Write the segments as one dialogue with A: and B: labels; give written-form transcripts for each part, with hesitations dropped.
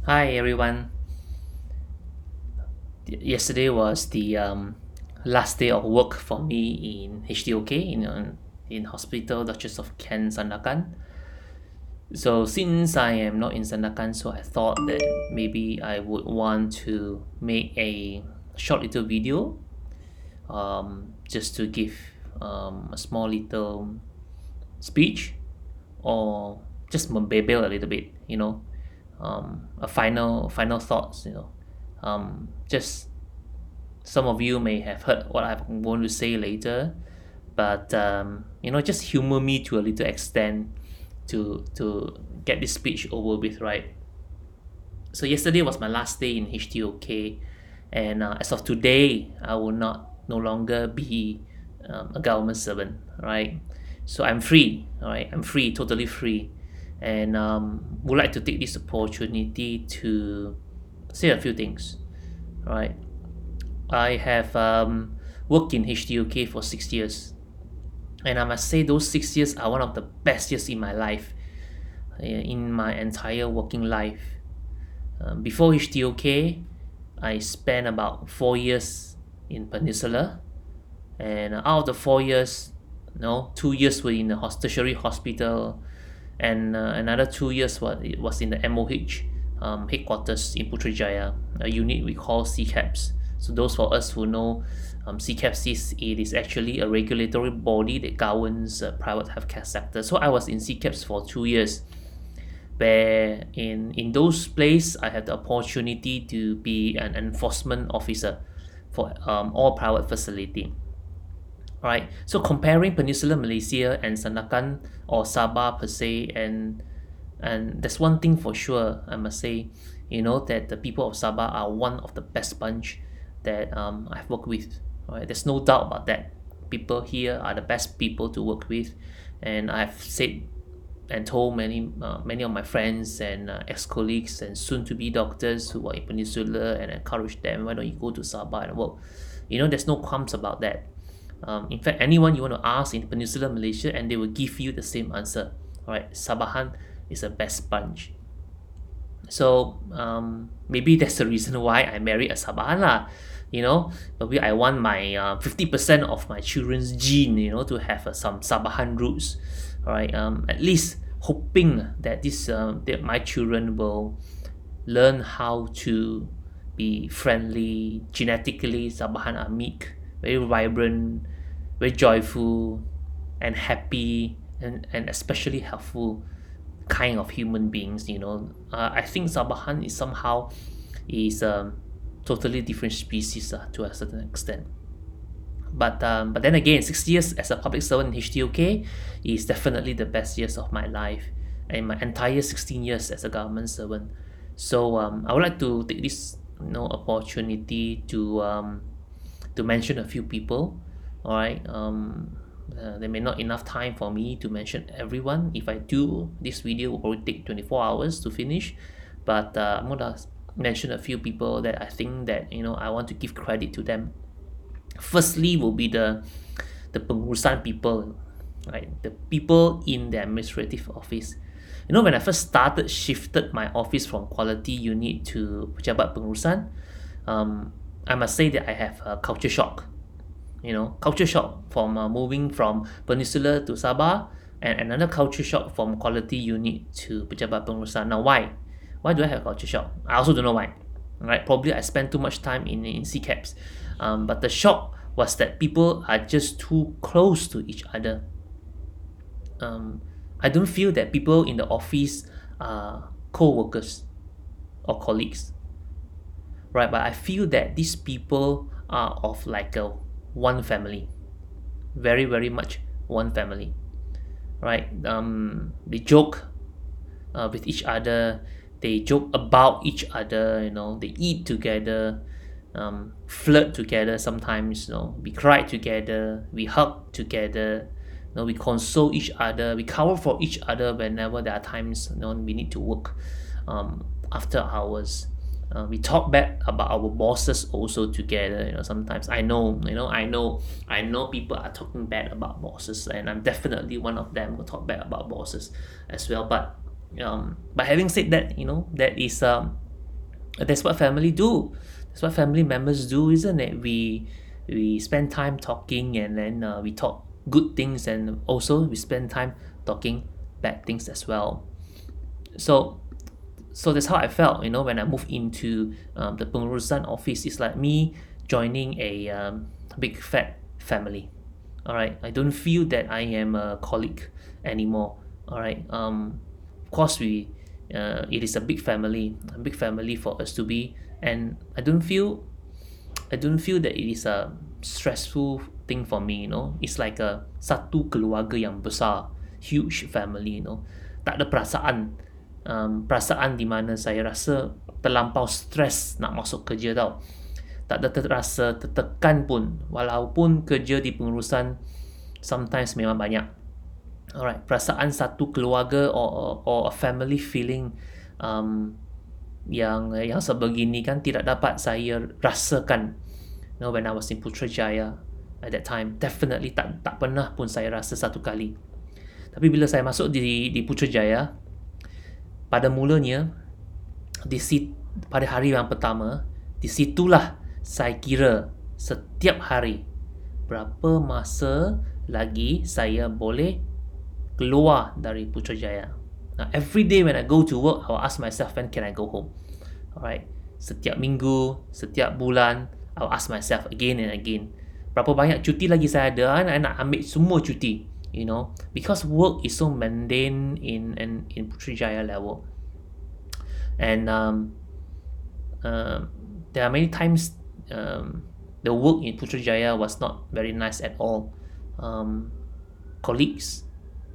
A: Hi everyone. Yesterday was the last day of work for me in HDOK in Hospital Duchess of Kent Sandakan. So since I am not in Sandakan, so I thought that maybe I would want to make a short little video, just to give a small little speech or just membebel a little bit, a final thoughts, just some of you may have heard what I'm going to say later, but just humor me to a little extent to get this speech over with, right? So yesterday was my last day in HTOK, and as of today, I will not no longer be a government servant, right? So I'm free, all right? I'm free, totally free, and would like to take this opportunity to say a few things, right? I have worked in HDUK for 6 years, and I must say those 6 years are one of the best years in my life, in my entire working life. Before HDUK, I spent about 4 years in Peninsula, and out of the 4 years, 2 years were in the tertiary hospital, and another 2 years was in the MOH headquarters in Putrajaya, a unit we call CCAPS. So those for us who know, CCAPS is actually a regulatory body that governs private healthcare sector. So I was in CCAPS for 2 years, where in those places I had the opportunity to be an enforcement officer for all private facility. Right, so comparing Peninsular Malaysia and Sandakan or Sabah per se, and there's one thing for sure I must say, that the people of Sabah are one of the best bunch that I've worked with. Right, there's no doubt about that. People here are the best people to work with, and I've said and told many of my friends and ex-colleagues and soon-to-be doctors who are in Peninsula, and encourage them, why don't you go to Sabah and work? There's no qualms about that. In fact, anyone you want to ask in Peninsular Malaysia, and they will give you the same answer. All right, Sabahan is the best bunch. So maybe that's the reason why I married a Sabahan lah. Maybe I want my 50% of my children's gene, to have some Sabahan roots. All right, at least hoping that that my children will learn how to be friendly. Genetically, Sabahan are meek, very vibrant, very joyful, and happy, and especially helpful kind of human beings. I think Sabahan is totally different species to a certain extent. But then again, 6 years as a public servant in HTOK is definitely the best years of my life, and my entire 16 years as a government servant. So I would like to take this opportunity to mention a few people. All right. There may not enough time for me to mention everyone. If I do, this video will probably take 24 hours to finish. But I'm gonna mention a few people that I think that I want to give credit to them. Firstly, will be the pengurusan people, right? The people in the administrative office. When I first shifted my office from quality unit to pejabat pengurusan, I must say that I have a culture shock. Culture shock from moving from Peninsula to Sabah, and another culture shock from quality unit to pejabat pengurusan. Now, why? Why do I have culture shock? I also don't know why. Right? Probably I spent too much time in CCAPS. But the shock was that people are just too close to each other. I don't feel that people in the office are co-workers or colleagues, right? But I feel that these people are of like a one family, very very much one family, right? They joke with each other, they joke about each other, they eat together, flirt together sometimes, we cry together, we hug together, we console each other, we cover for each other whenever there are times we need to work after hours. We talk bad about our bosses also together. Sometimes I know people are talking bad about bosses, and I'm definitely one of them who talk bad about bosses as well. But having said that, that is That's what family do. That's what family members do, isn't it? We spend time talking, and then we talk good things, and also we spend time talking bad things as well. So that's how I felt, when I moved into the pengurusan office. It's like me joining a big fat family. All right, I don't feel that I am a colleague anymore. All right, of course it is a big family for us to be, and I don't feel that it is a stressful thing for me. It's like a satu keluarga yang besar, huge family. Tak ada perasaan di mana saya rasa terlampau stres nak masuk kerja tau. Tak ada terasa tertekan pun, walaupun kerja di pengurusan sometimes memang banyak. Alright, perasaan satu keluarga or a family feeling yang sebegini kan tidak dapat saya rasakan when I was in Putrajaya at that time. Definitely tak pernah pun saya rasa satu kali. Tapi bila saya masuk di Putrajaya, pada mulanya pada hari yang pertama, di situlah saya kira setiap hari berapa masa lagi saya boleh keluar dari Putrajaya. Now, every day when I go to work, I will ask myself, when can I go home? Alright, setiap minggu, setiap bulan, I will ask myself again and again, berapa banyak cuti lagi saya ada? I nak ambil semua cuti, because work is so mundane in Putrajaya level. And there are many times the work in Putrajaya was not very nice at all. Colleagues,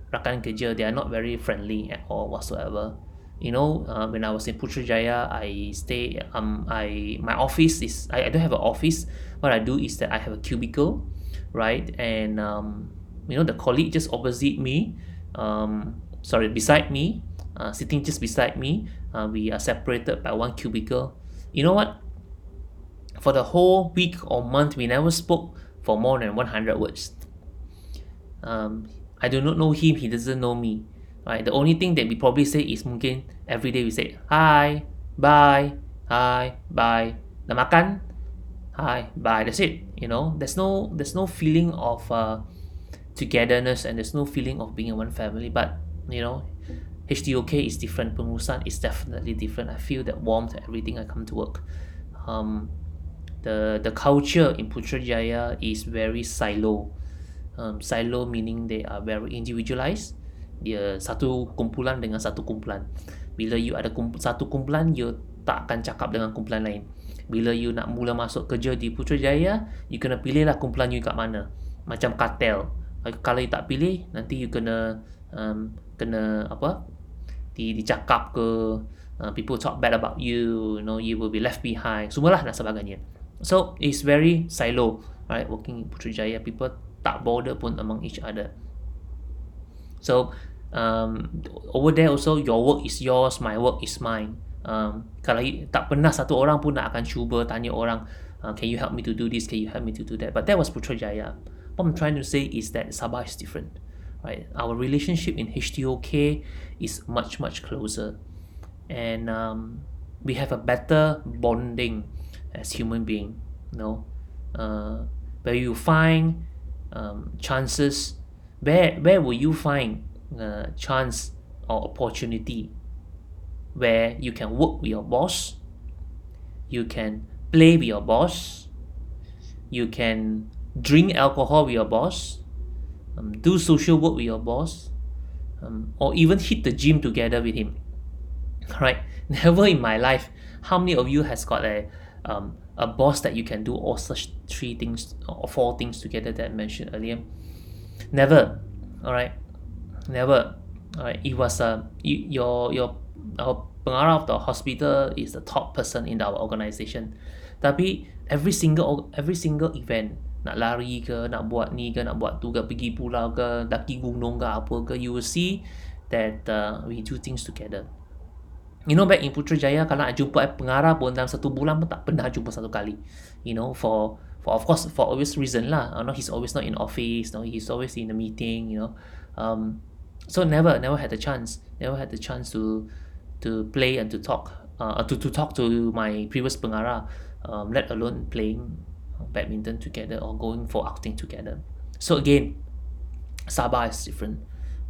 A: rakan kerja, they are not very friendly at all whatsoever. When I was in Putrajaya, I stay. My office is. I don't have an office. What I do is that I have a cubicle, right? And the colleague just opposite me, beside me, sitting just beside me. We are separated by one cubicle. You know what? For the whole week or month, we never spoke for more than 100 words. I do not know him, he doesn't know me. Right? The only thing that we probably say is mungkin every day we say hi, bye, hi, bye. Dah makan? Hi, bye. That's it. There's no feeling of togetherness, and there's no feeling of being in one family. But HDOK is different. Pengurusan is definitely different. I feel that warmth, everything I come to work. The culture in Putrajaya is very silo. Silo meaning they are very individualized. Dia satu kumpulan dengan satu kumpulan. Bila you ada satu kumpulan, you tak akan cakap dengan kumpulan lain. Bila you nak mula masuk kerja di Putrajaya, you kena pilih lah kumpulan you kat mana. Macam kartel. Kalau you tak pilih, nanti you kena dicakap ke, people talk bad about you, you will be left behind, semualah dan sebagainya. So it's very silo, right? Working in Putrajaya, people tak bother pun among each other. So over there also, your work is yours, my work is mine. Kalau tak pernah satu orang pun nak akan cuba tanya orang, can you help me to do this, can you help me to do that. But that was Putrajaya. What I'm trying to say is that Sabah is different, right? Our relationship in HDOK is much closer, and we have a better bonding as human being. Where you find chances, where will you find chance or opportunity where you can work with your boss, you can play with your boss, you can drink alcohol with your boss, do social work with your boss, or even hit the gym together with him. Right? Never in my life. How many of you has got a boss that you can do all such 3 things or 4 things together that I mentioned earlier? Never. All right. Never. All right. It was our pengarah of the hospital is the top person in our organisation. Tapi every single event, nak lari ke, nak buat ni ke, nak buat tu ke, pergi pulau ke, daki gunung ke, apa ke, you will see that we do things together. Back in Putrajaya, kalau nak jumpa pengarah pun dalam 1 bulan pun tak pernah jumpa 1 kali. For of course, for obvious reason lah. He's always not in office. He's always in a meeting. So never had the chance. Never had the chance to play and to talk to talk to my previous pengarah, let alone playing badminton together or going for outing together. So again, Sabah is different.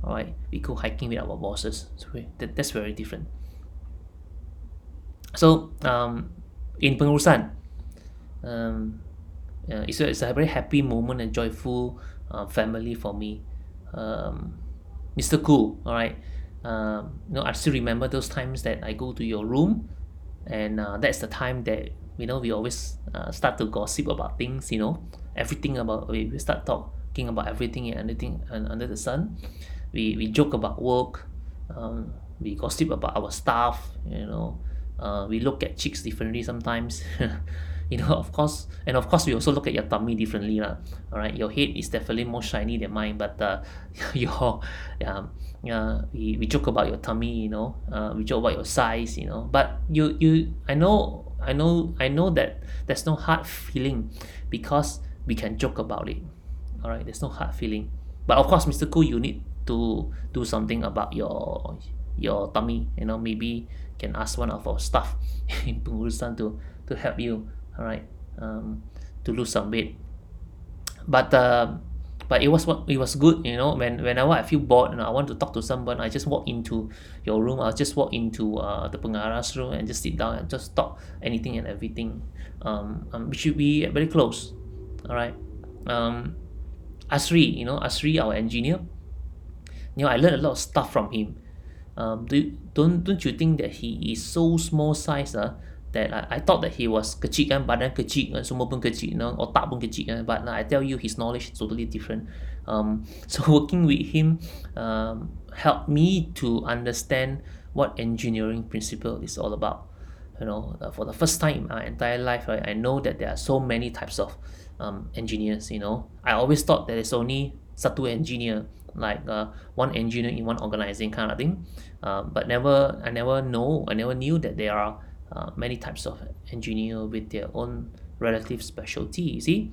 A: All right, we go hiking with our bosses, so that's very different. So in pengurusan, it's a very happy moment and joyful family for me. Mr. Cool, all right. I still remember those times that I go to your room, and that's the time that we always start to gossip about things. Everything about we start talking about everything and anything under the sun. We joke about work. We gossip about our staff. We look at chicks differently sometimes. Of course, we also look at your tummy differently, lah. All right, your head is definitely more shiny than mine, but your we joke about your tummy, we joke about your size, but I know that there's no hard feeling because we can joke about it. All right, there's no hard feeling, but of course, Mr. Koo, you need to do something about your tummy. Maybe can ask one of our staff in Pengurusan to help you. All right, to lose some weight. But it was good. Whenever I feel bored and I want to talk to someone, I just walk into your room. I'll just walk into the pengarah's room and just sit down and just talk anything and everything. We should be very close. All right. Asri, our engineer. I learned a lot of stuff from him. Don't you think that he is so small size, that I thought that he was kecil kan, badan kecil kan, semua pun kecil, otak pun kecil kan, but I tell you his knowledge is totally different. So working with him helped me to understand what engineering principle is all about. For the first time in my entire life, right, I know that there are so many types of engineers. I always thought that there's only satu engineer, like one engineer in one organizing kind of thing, but I never knew that there are many types of engineer with their own relative specialty. You see,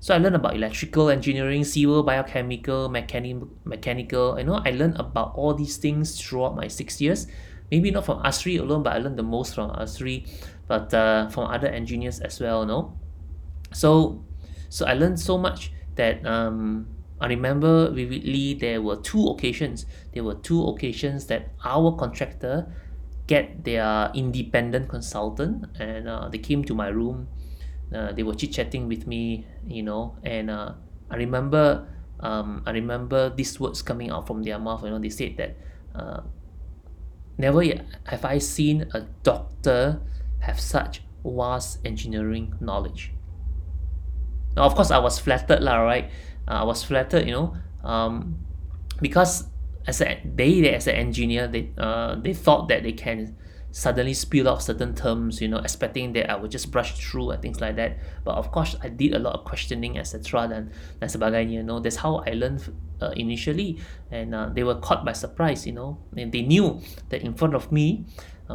A: so I learned about electrical engineering, civil, biochemical, mechanical. I learned about all these things throughout my 6 years. Maybe not from Asri alone, but I learned the most from Asri, but from other engineers as well. So I learned so much that I remember vividly there were two occasions that our contractor get their independent consultant, and they came to my room. They were chit-chatting with me, and I remember these words coming out from their mouth. They said that never yet have I seen a doctor have such vast engineering knowledge. Now, of course, I was flattered, right? I was flattered, because as an engineer, they thought that they can suddenly spill out certain terms, expecting that I would just brush through and things like that. But of course, I did a lot of questioning, etc. dan sebagainya. That's how I learned initially, and they were caught by surprise, and they knew that in front of me,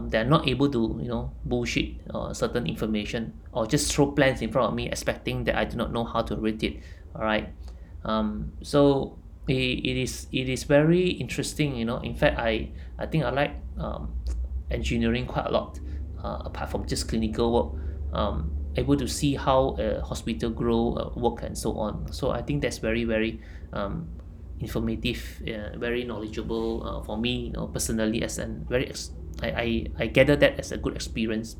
A: they're not able to, bullshit certain information or just throw plans in front of me, expecting that I do not know how to read it. All right, so it is very interesting. In fact, I think I like engineering quite a lot, apart from just clinical work. Able to see how a hospital grow, work, and so on. So I think that's very, very informative, very knowledgeable for me, personally, as an I gather that as a good experience.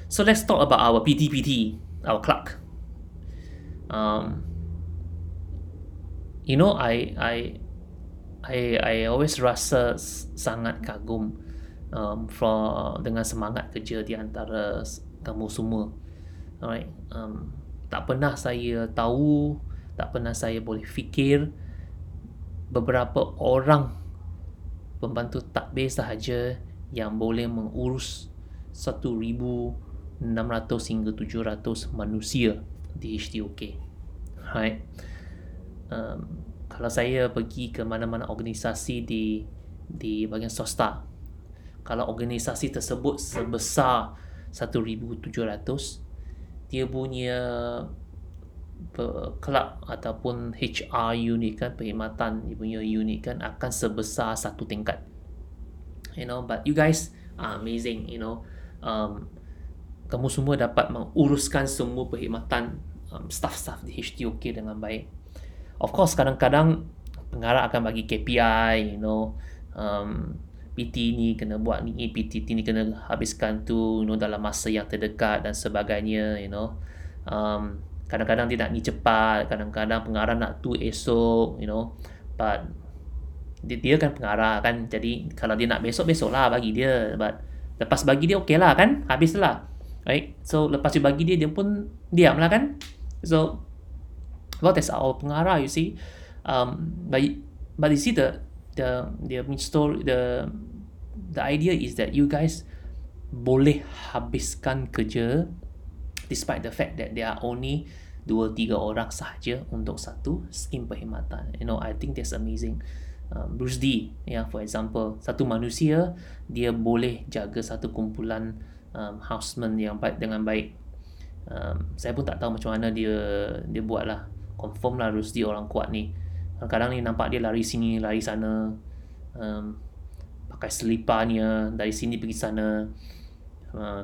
A: So let's talk about our PT, our clerk. I always rasa sangat kagum dengan semangat kerja di antara kamu semua. Alright, tak pernah saya tahu, tak pernah saya boleh fikir beberapa orang pembantu takbir sahaja yang boleh mengurus 1,600 hingga 700 manusia di HDOK. Right? Kalau saya pergi ke mana-mana organisasi di bahagian swasta, kalau organisasi tersebut sebesar 1,700, dia punya kelab ataupun HR unit kan, perkhidmatan dia punya unit kan akan sebesar satu tingkat. But you guys are amazing, you know. Kamu semua dapat menguruskan semua perkhidmatan staff-staff di HTOK dengan baik. Of course, kadang-kadang pengarah akan bagi KPI, you know, PT ni kena buat ni, PT ni kena habiskan tu, you know, dalam masa yang terdekat dan sebagainya, you know. Kadang-kadang dia nak ni cepat, kadang-kadang pengarah nak tu esok, you know. But dia kan pengarah kan, jadi kalau dia nak besok lah bagi dia, but lepas bagi dia okey lah kan, habis lah, right? So lepas dia bagi dia pun diam lah kan. So well, that's our pengarah, you see. But you see the story, the idea is that you guys boleh habiskan kerja despite the fact that there are only 2-3 orang sahaja untuk satu skim perkhidmatan. You know, I think that's amazing. Bruce D, for example, satu manusia dia boleh jaga satu kumpulan houseman yang baik dengan baik. Saya pun tak tahu macam mana dia buat lah. Confirm lah Bruce D orang kuat ni. Kadang-kadang ni nampak dia lari sini lari sana, pakai seliparnya dari sini pergi sana.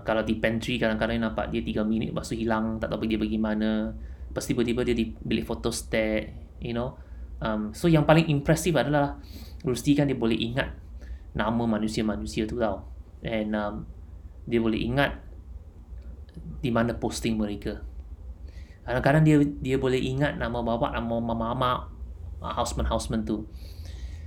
A: Kalau di pantry kadang-kadang nampak dia 3 minit lepas tu hilang, tak tahu dia pergi mana. Lepas tiba-tiba dia di bilik photostat, you know. So yang paling impressive adalah Rusdi kan dia boleh ingat nama manusia-manusia tu tau. And dia boleh ingat di mana posting mereka. Kadang-kadang dia boleh ingat nama bapak, nama mama houseman tu.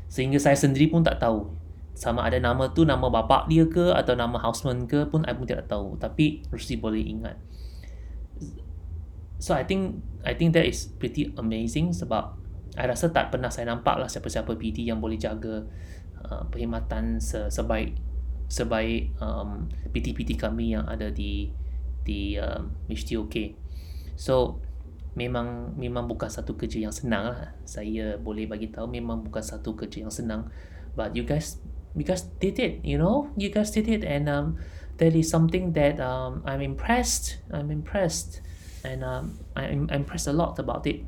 A: Sehingga saya sendiri pun tak tahu sama ada nama tu nama bapak dia ke atau nama houseman ke pun I pun tidak tahu, tapi Rusdi boleh ingat. So I think that is pretty amazing, sebab I rasa tak pernah saya nampak lah siapa-siapa PT yang boleh jaga perkhidmatan sebaik PT-PT kami yang ada di HTOK. So memang bukan satu kerja yang senang lah. Saya boleh bagi tahu memang bukan satu kerja yang senang. But you guys did it, you know. You guys did it, and that is something that I'm impressed. And I'm impressed a lot about it.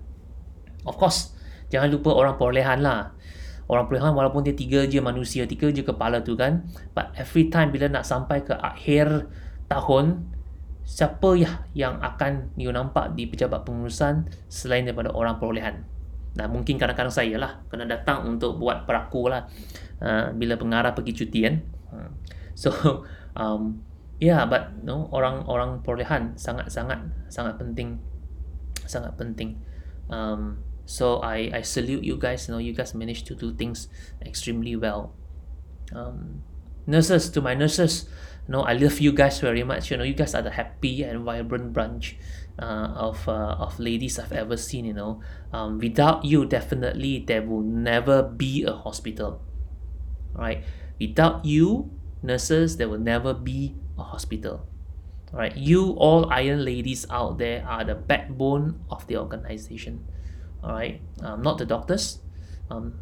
A: Of course, jangan lupa orang perolehan lah. Orang perolehan walaupun dia 3 je manusia, 3 je kepala tu kan, but every time bila nak sampai ke akhir tahun, siapa yang akan you nampak di pejabat pengurusan selain daripada orang perolehan? Nah, mungkin kadang-kadang saya lah kena datang untuk buat peraku lah bila pengarah pergi cuti kan. So but no, orang perolehan sangat penting. So I salute you guys. You know, you guys managed to do things extremely well. Nurses, to my nurses, I love you guys very much. You guys are the happy and vibrant bunch of ladies I've ever seen. Without you, definitely there will never be a hospital. Right? Without you, nurses, there will never be a hospital. Right? You all Iron ladies out there are the backbone of the organization. Alright, not the doctors,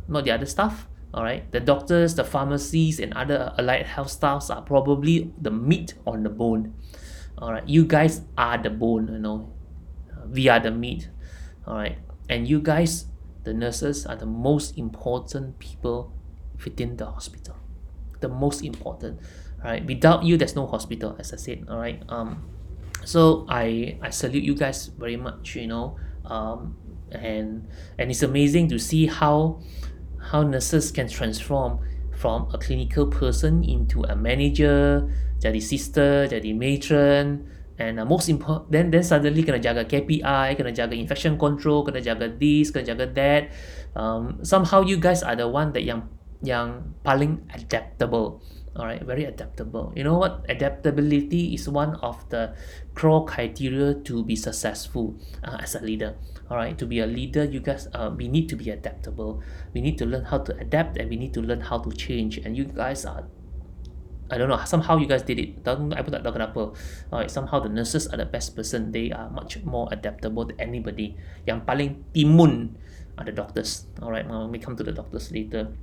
A: not the other staff. Alright, the doctors, the pharmacies, and other allied health staffs are probably the meat on the bone. Alright, you guys are the bone. We are the meat. Alright, and you guys, the nurses, are the most important people within the hospital. The most important. Alright, without you, there's no hospital, as I said. Alright, so I salute you guys very much. And it's amazing to see how nurses can transform from a clinical person into a manager, jadi sister, jadi matron, and most important, then suddenly kena jaga KPI, kena jaga infection control, kena jaga this, kena jaga that. Somehow you guys are the one that yang paling adaptable. Alright, very adaptable. You know what? Adaptability is one of the core criteria to be successful as a leader. Alright, to be a leader, you guys, we need to be adaptable. We need to learn how to adapt, and we need to learn how to change. And you guys are, I don't know, somehow you guys did it. I pun tak tahu kenapa. Alright, somehow the nurses are the best person. They are much more adaptable than anybody. Yang paling timun are the doctors. Alright, we come to the doctors later.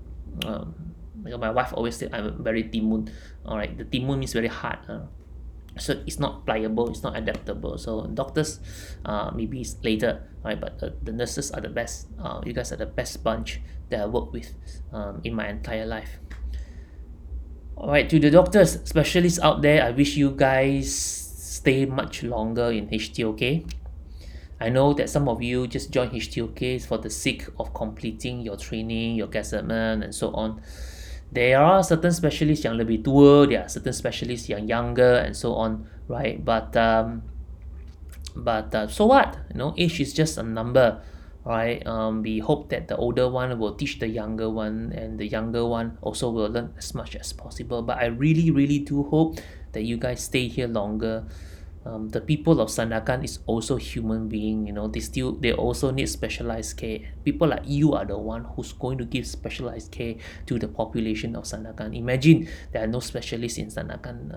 A: My wife always said I'm very timun. Alright, the timun means very hard. So it's not pliable, it's not adaptable. So doctors, maybe it's later. Alright, but the nurses are the best. You guys are the best bunch that I worked with in my entire life. All right, to the doctors, specialists out there, I wish you guys stay much longer in HTOK. I know that some of you just join HTOK for the sake of completing your training, your gazettement, and so on. There are certain specialists yang lebih tua, there are certain specialists yang younger, and so on, right? But so what? Age is just a number, right? We hope that the older one will teach the younger one, and the younger one also will learn as much as possible. But I really, really do hope that you guys stay here longer. The people of Sandakan is also human being. They also need specialized care. People like you are the one who's going to give specialized care to the population of Sandakan. Imagine there are no specialists in Sandakan.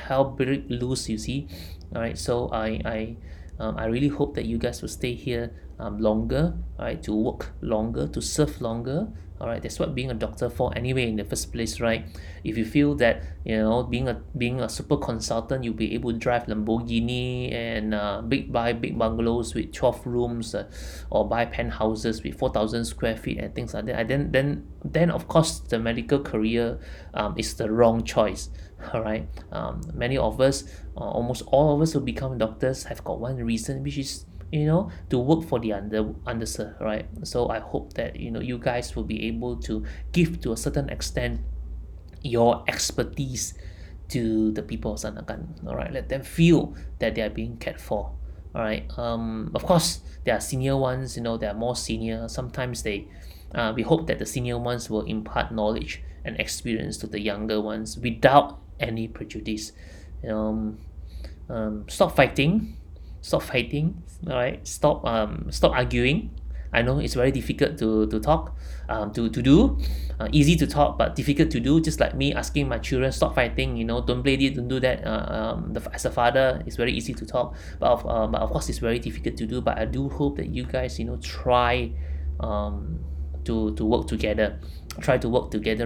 A: How break loose, you see. All right, so I really hope that you guys will stay here longer, all right, to work longer, to serve longer. All right, that's what being a doctor for anyway in the first place, right? If you feel that being a super consultant, you'll be able to drive Lamborghini and buy big bungalows with 12 rooms, or buy penthouses with 4,000 square feet and things like that, then of course the medical career is the wrong choice. All right, many of us, almost all of us who become doctors have got one reason, which is to work for the underserved, right? So I hope that you guys will be able to give to a certain extent your expertise to the people of Sandakan. All right, let them feel that they are being cared for. All right, of course there are senior ones, they are more senior. Sometimes we hope that the senior ones will impart knowledge and experience to the younger ones without any prejudice. Stop fighting, all right, stop arguing. I know it's very difficult to talk, to do, easy to talk but difficult to do, just like me asking my children stop fighting, don't play this, don't do that. As a father, it's very easy to talk, but of course it's very difficult to do. But I do hope that you guys try to work together.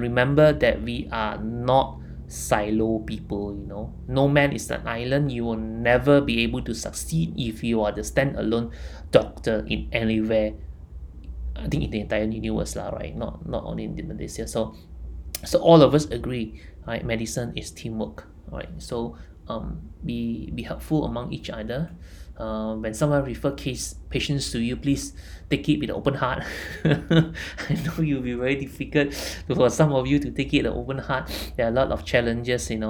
A: Remember that we are not silo people. No man is an island. You will never be able to succeed if you are the standalone doctor in anywhere, I think in the entire universe lah, right? Not only in Malaysia. So all of us agree, right? Medicine is teamwork, right? So be helpful among each other. When someone refer patients to you, please take it with an open heart. I know it will be very difficult for some of you to take it with an open heart. There are a lot of challenges, in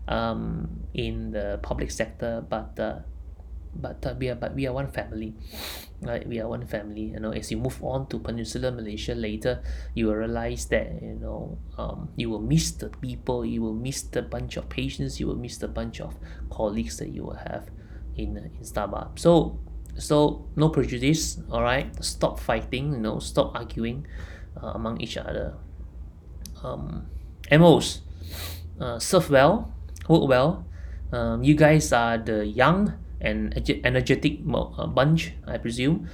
A: the public sector, but we are one family, right? We are one family. As you move on to Peninsular Malaysia later, you will realize that you will miss the people, you will miss the bunch of patients, you will miss the bunch of colleagues that you will have in Starbucks. So no prejudice, all right? Stop fighting, stop arguing among each other. MOs, serve well, work well. You guys are the young and energetic bunch, I presume.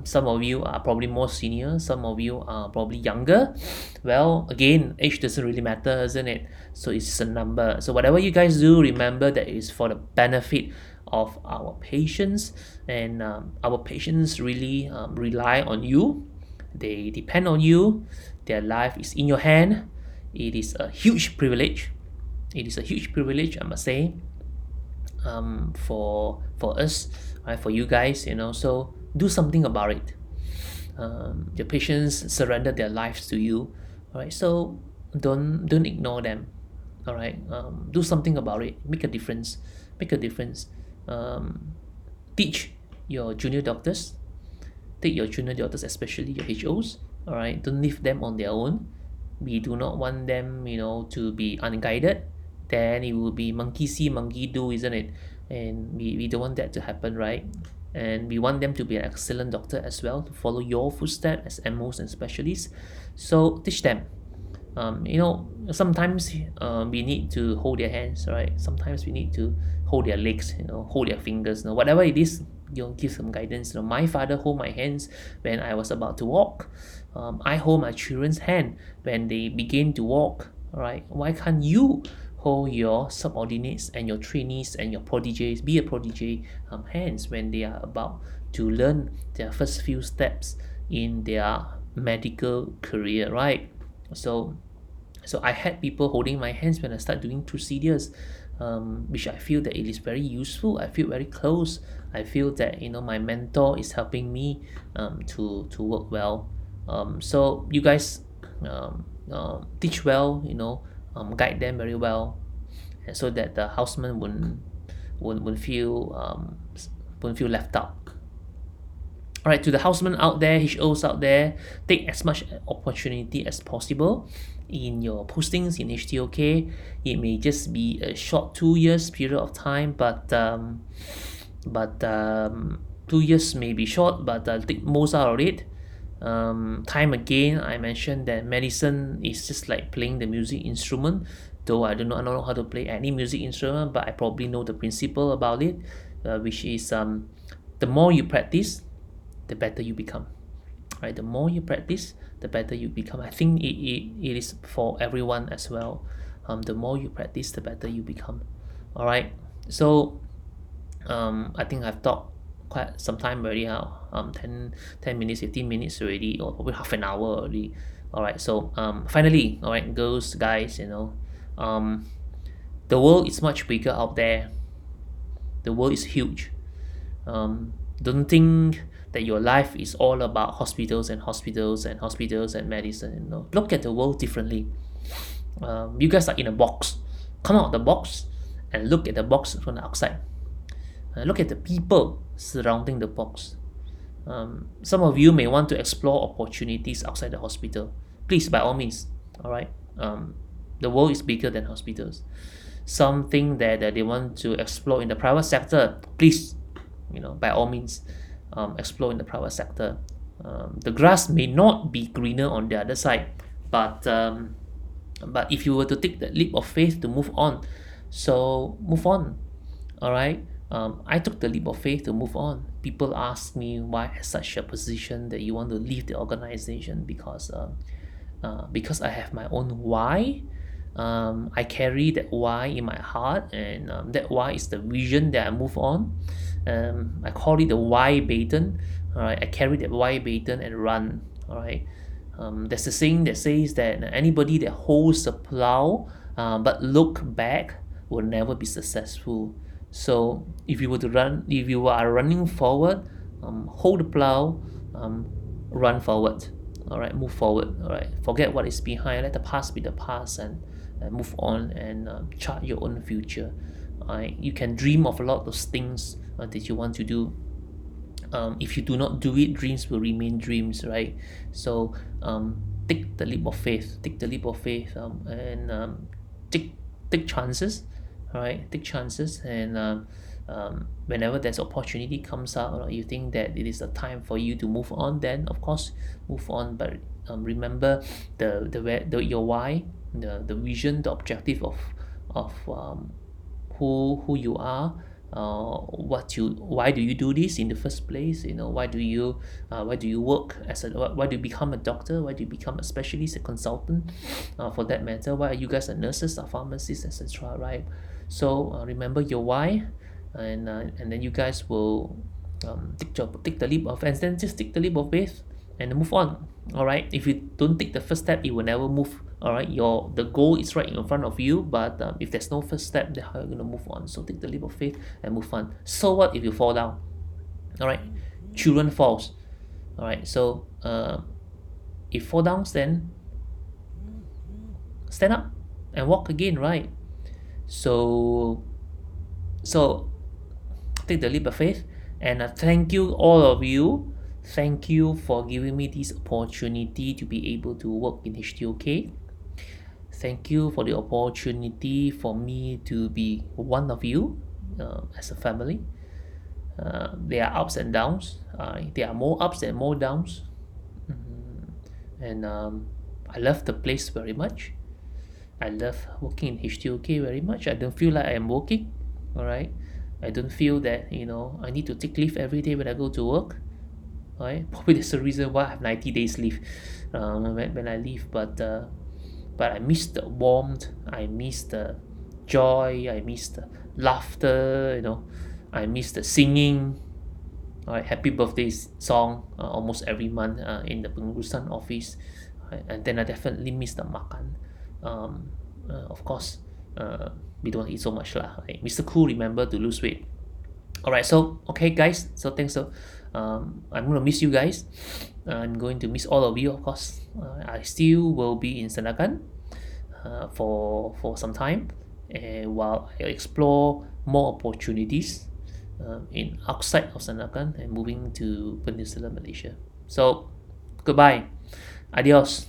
A: Some of you are probably more senior, some of you are probably younger. Well, again, age doesn't really matter, isn't it? So it's a number. So whatever you guys do, remember that it's for the benefit of our patients, and our patients really rely on you. They depend on you. Their life is in your hand. It is a huge privilege. I must say, for us, right? For you guys, so do something about it. Your patients surrender their lives to you, all right? So don't ignore them, all right? Do something about it. Make a difference. Teach your junior doctors. Take your junior doctors, especially your HOs, all right? Don't leave them on their own. We do not want them, to be unguided. Then it will be monkey see, monkey do, isn't it? And we don't want that to happen, right? And we want them to be an excellent doctor as well, to follow your footsteps as MOs and specialists. So teach them. Sometimes we need to hold their hands, right? Sometimes we need to hold their legs, hold their fingers, whatever it is, give some guidance. My father hold my hands when I was about to walk. I hold my children's hand when they begin to walk, right? Why can't you hold your subordinates and your trainees and your proteges, be a protege, hands when they are about to learn their first few steps in their medical career, right? So So I had people holding my hands when I start doing procedures, which I feel that it is very useful. I feel very close. I feel that my mentor is helping me to work well. So you guys teach well, guide them very well, and so that the houseman wouldn't feel left out. All right, to the housemen out there, HOs out there, take as much opportunity as possible in your postings in HTOK. It may just be a short 2 years period of time, but 2 years may be short, but take most out of it. Time again, I mentioned that medicine is just like playing the music instrument. Though I don't know how to play any music instrument, but I probably know the principle about it, which is the more you practice, the better you become. Right, the more you practice, the better you become. I think it is for everyone as well. The more you practice, the better you become. All right, so I think I've talked quite some time already now. 10 minutes, 15 minutes already, or probably half an hour already. All right, so finally, all right, girls, guys, the world is much bigger out there. The world is huge. Don't think that your life is all about hospitals and hospitals and hospitals and medicine. Look at the world differently. You guys are in a box. Come out of the box and look at the box from the outside. Look at the people surrounding the box. Some of you may want to explore opportunities outside the hospital. Please, by all means. All right. The world is bigger than hospitals. Something that they want to explore in the private sector. Please, by all means, explore in the private sector. The grass may not be greener on the other side, but if you were to take that leap of faith to move on, so move on. All right. I took the leap of faith to move on. People ask me why at such a position that you want to leave the organization, because I have my own why. I carry that why in my heart, and that why is the vision that I move on. I call it the why baton. All right, I carry that why baton and run. All right. There's a saying that says that anybody that holds a plow but look back will never be successful. So if you are running forward, hold the plow, run forward. All right, move forward. All right, forget what is behind. Let the past be the past, and move on and chart your own future. You can dream of a lot of things that you want to do. If you do not do it, dreams will remain dreams, right? So take the leap of faith. Take the leap of faith, and take chances. All right, take chances, and whenever there's opportunity comes out, or you think that it is a time for you to move on, then of course move on. But remember your why, the vision, the objective of who you are. Why do you do this in the first place? Why do you work why do you become a doctor? Why do you become a specialist, a consultant, for that matter? Why are you guys nurses or pharmacists, etc., right? So remember your why, and then you guys will take the leap of faith, and then just take the leap of faith and move on. All right, if you don't take the first step, you will never move. All right, the goal is right in front of you, but if there's no first step, then how are you going to move on? So take the leap of faith and move on. So what if you fall down? All right, children falls. All right, so if fall down, then stand up and walk again, right? So take the leap of faith, and thank you, all of you. Thank you for giving me this opportunity to be able to work in HTOK. Thank you for the opportunity for me to be one of you as a family. There are ups and downs. There are more ups and more downs. And I love the place very much. I love working in HTOK very much. I don't feel like I am working. All right. I don't feel that I need to take leave every day when I go to work. Right? Probably that's the reason why I have 90 days leave when I leave. But I miss the warmth. I miss the joy. I miss the laughter. I miss the singing. Alright, happy birthday song almost every month in the pengurusan office. And then I definitely miss the makan. Of course, we don't eat so much lah. Right? Mr. Cool, remember to lose weight. All right, so okay, guys. So thanks. So, I'm gonna miss you guys. I'm going to miss all of you, of course. I still will be in Senakan for some time, and while I explore more opportunities in outside of Senakan and moving to Peninsula Malaysia. So, goodbye, adios.